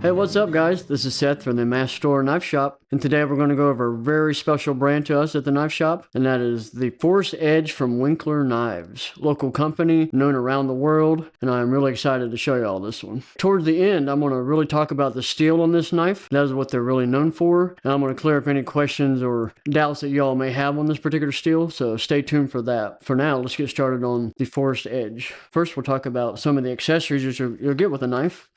Hey, what's up, guys? This is Seth from the Mass Store Knife Shop, and today we're going to go over a very special brand to us at the knife shop, and that is the Forest Edge from Winkler Knives, local company known around the world, and I'm really excited to show you all this one. Towards the end, I'm going to really talk about the steel on this knife. That is what they're really known for, and I'm going to clear up any questions or doubts that y'all may have on this particular steel, so stay tuned for that. For now, let's get started on the Forest Edge. First, we'll talk about some of the accessories that you'll get with the knife.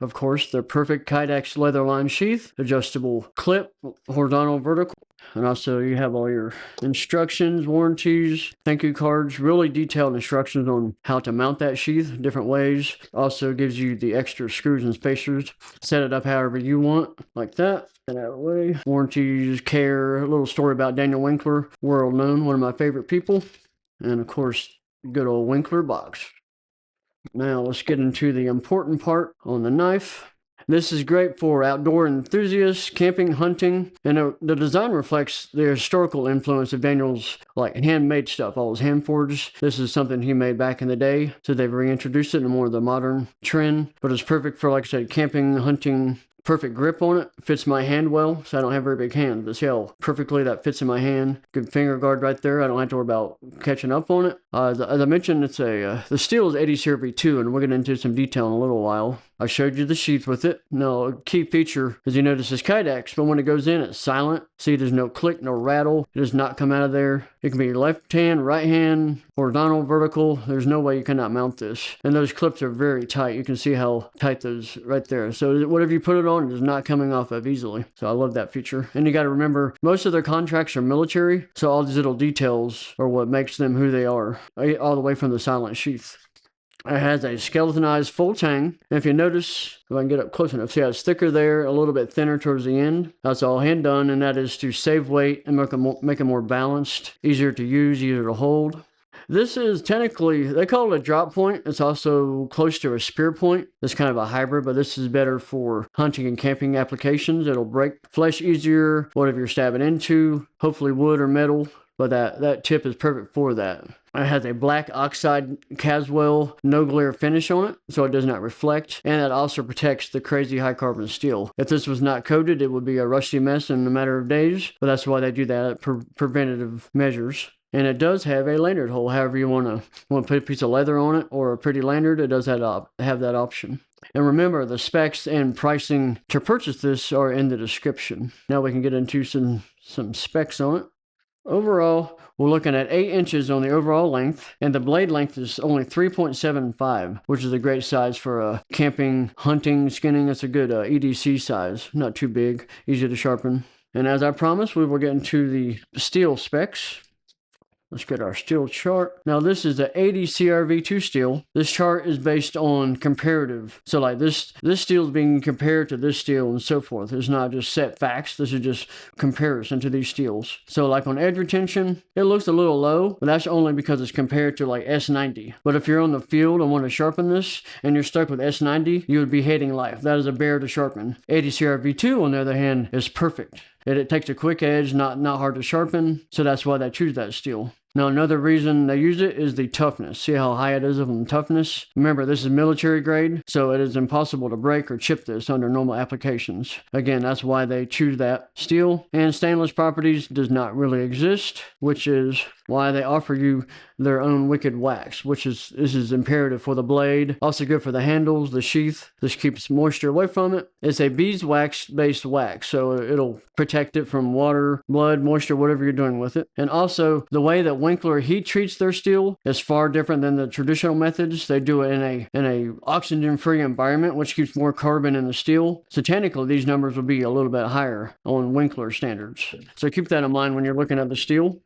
Of course, the perfect Kydex leather line sheath, adjustable clip, horizontal, vertical, and also you have all your instructions, warranties, thank you cards, really detailed instructions on how to mount that sheath, different ways. Also gives you the extra screws and spacers. Set it up however you want, like that. And that way, warranties, care, a little story about Daniel Winkler, world known, one of my favorite people, and of course, good old Winkler box. Now let's get into the important part on the knife. This is great for outdoor enthusiasts, camping, hunting, and the design reflects the historical influence of Daniel's handmade stuff, all his hand forged. This is something he made back in the day, so they've reintroduced it in more of the modern trend, but it's perfect for, like I said, camping, hunting. Perfect grip on it, fits my hand well, so I don't have very big hands, but see how perfectly that fits in my hand. Good finger guard right there, I don't have to worry about catching up on it. As I mentioned, it's the steel is 80 CRV2, and we'll get into some detail in a little while. I showed you the sheath with it. Now, a key feature, as you notice, is Kydex, but when it goes in, it's silent. See, there's no click, no rattle. It does not come out of there. It can be left hand, right hand, horizontal, vertical. There's no way you cannot mount this. And those clips are very tight. You can see how tight those right there. So whatever you put it on, it is not coming off of easily. So I love that feature. And you got to remember, most of their contracts are military, so all these little details are what makes them who they are, all the way from the silent sheath. It has a skeletonized full tang. And if you notice, if I can get up close enough, see how it's thicker there, a little bit thinner towards the end. That's all hand done, and that is to save weight and make it more balanced, easier to use, easier to hold. This is technically, they call it a drop point. It's also close to a spear point. It's kind of a hybrid, but this is better for hunting and camping applications. It'll break flesh easier, whatever you're stabbing into, hopefully wood or metal, but that tip is perfect for that. It has a black oxide Caswell no glare finish on it, so it does not reflect, and it also protects the crazy high carbon steel. If this was not coated, it would be a rusty mess in a matter of days, but that's why they do that preventative measures. And it does have a lanyard hole, however you want to put a piece of leather on it or a pretty lanyard, it does have that option. And remember, the specs and pricing to purchase this are in the description. Now we can get into some specs on it. Overall, we're looking at 8 inches on the overall length, and the blade length is only 3.75, which is a great size for camping, hunting, skinning. It's a good EDC size, not too big, easy to sharpen. And as I promised, we will get into the steel specs. Let's get our steel chart. Now this is the 80 CRV2 steel. This chart is based on comparative. So like this steel is being compared to this steel and so forth. It's not just set facts. This is just comparison to these steels. So like on edge retention, it looks a little low, but that's only because it's compared to like S90. But if you're on the field and want to sharpen this and you're stuck with S90, you would be hating life. That is a bear to sharpen. 80 CRV2 on the other hand is perfect. It takes a quick edge, not hard to sharpen, so that's why they choose that steel. Now, another reason they use it is the toughness. See how high it is on toughness? Remember, this is military grade, so it is impossible to break or chip this under normal applications. Again, that's why they choose that steel. And stainless properties does not really exist, which is why they offer you their own wicked wax, this is imperative for the blade. Also good for the handles, the sheath. This keeps moisture away from it. It's a beeswax based wax, so it'll protect it from water, blood, moisture, whatever you're doing with it. And also the way that Winkler heat treats their steel is far different than the traditional methods. They do it in a oxygen free environment, which keeps more carbon in the steel. So technically these numbers will be a little bit higher on Winkler standards. So keep that in mind when you're looking at the steel.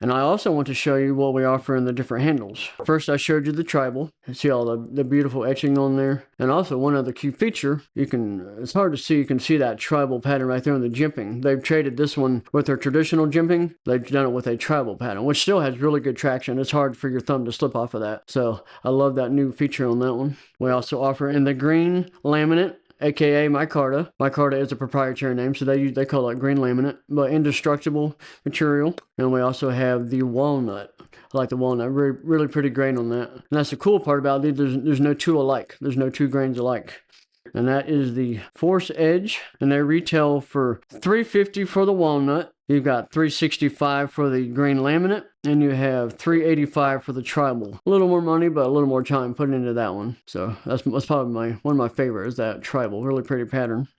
And I also want to show you what we offer in the different handles. First, I showed you the tribal. You see all the beautiful etching on there. And also one other key feature, it's hard to see, you can see that tribal pattern right there in the jimping. They've traded this one with their traditional jimping. They've done it with a tribal pattern, which still has really good traction. It's hard for your thumb to slip off of that. So I love that new feature on that one. We also offer in the green laminate, aka micarta. Micarta is a proprietary name, so they call it green laminate, but indestructible material. And we also have the walnut. I like the walnut, really pretty grain on that. And that's the cool part about it, there's no two alike. There's no two grains alike. and that is the Forest Edge, and they retail for $350 for the walnut. You've got $365 for the green laminate, and you have $385 for the tribal. A little more money, but a little more time put into that one. So that's probably one of my favorites, that tribal. Really pretty pattern.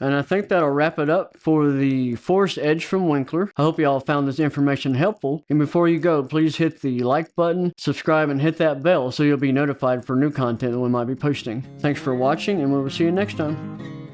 And I think that'll wrap it up for the Forest Edge from Winkler. I hope you all found this information helpful. And before you go, please hit the like button, subscribe, and hit that bell so you'll be notified for new content that we might be posting. Thanks for watching, and we will see you next time.